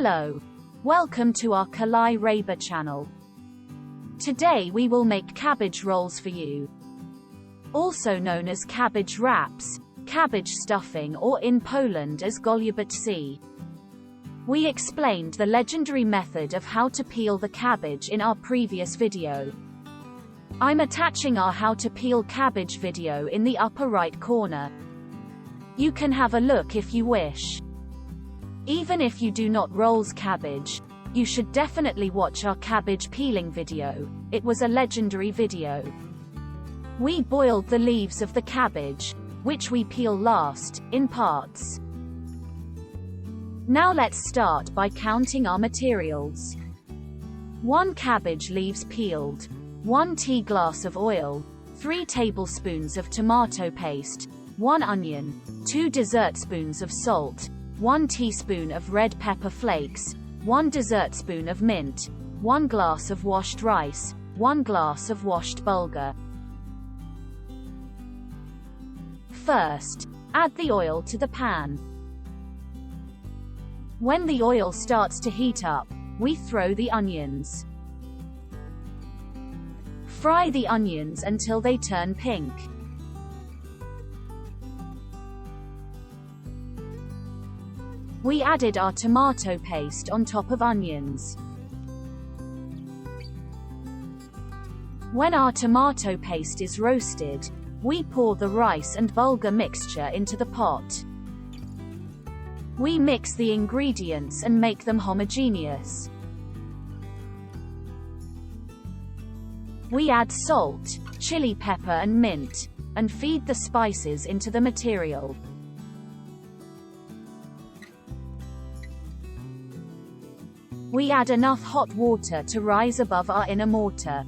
Hello. Welcome to our Kolay Rehber channel. Today we will make cabbage rolls for you. Also known as cabbage wraps, cabbage stuffing, or in Poland as Golubtsi. We explained the legendary method of how to peel the cabbage in our previous video. I'm attaching our how to peel cabbage video in the upper right corner. You can have a look if you wish. Even if you do not rolls cabbage, you should definitely watch our cabbage peeling video. It was a legendary video. We boiled the leaves of the cabbage, which we peel last, in parts. Now let's start by counting our materials. 1 cabbage leaves peeled, 1 tea glass of oil, 3 tablespoons of tomato paste, 1 onion, 2 dessertspoons of salt, 1 teaspoon of red pepper flakes, 1 dessertspoon of mint, 1 glass of washed rice, 1 glass of washed bulgur. First, add the oil to the pan. When the oil starts to heat up, we throw the onions. Fry the onions until they turn pink. We added our tomato paste on top of onions. When our tomato paste is roasted, we pour the rice and bulgur mixture into the pot. We mix the ingredients and make them homogeneous. We add salt, chili pepper and mint, and feed the spices into the material. We add enough hot water to rise above our inner mortar.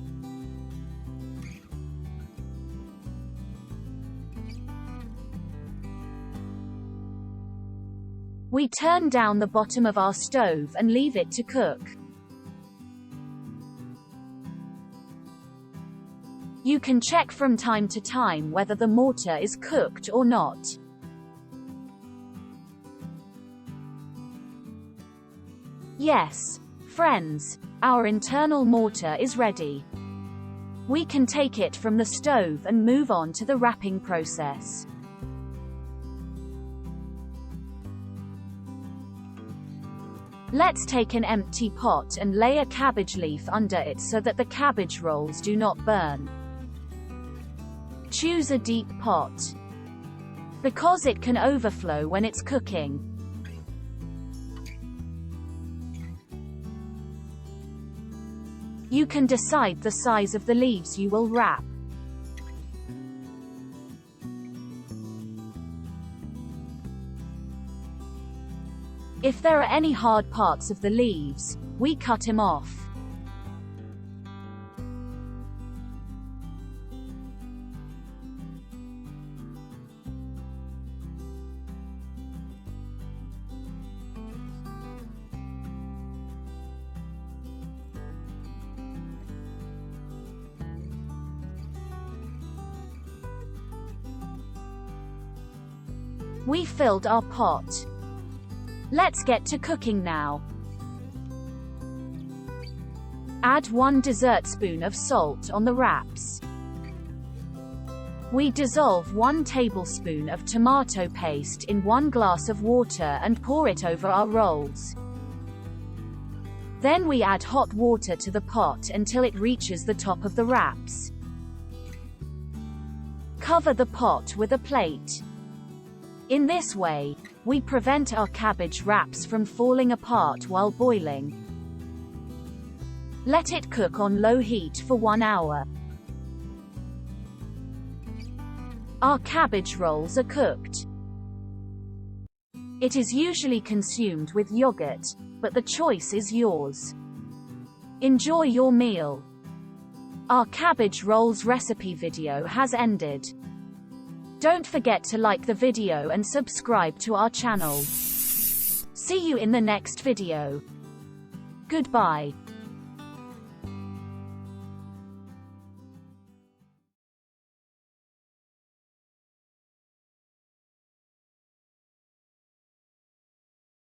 We turn down the bottom of our stove and leave it to cook. You can check from time to time whether the mortar is cooked or not. Yes, friends, our internal mortar is ready. We can take it from the stove and move on to the wrapping process. Let's take an empty pot and lay a cabbage leaf under it so that the cabbage rolls do not burn. Choose a deep pot, because it can overflow when it's cooking. You can decide the size of the leaves you will wrap. If there are any hard parts of the leaves, we cut them off. We filled our pot. Let's get to cooking now. Add 1 dessertspoon of salt on the wraps. We dissolve 1 tablespoon of tomato paste in 1 glass of water and pour it over our rolls. Then we add hot water to the pot until it reaches the top of the wraps. Cover the pot with a plate. In this way, we prevent our cabbage wraps from falling apart while boiling. Let it cook on low heat for 1 hour. Our cabbage rolls are cooked. It is usually consumed with yogurt, but the choice is yours. Enjoy your meal. Our cabbage rolls recipe video has ended. Don't forget to like the video and subscribe to our channel. See you in the next video. Goodbye.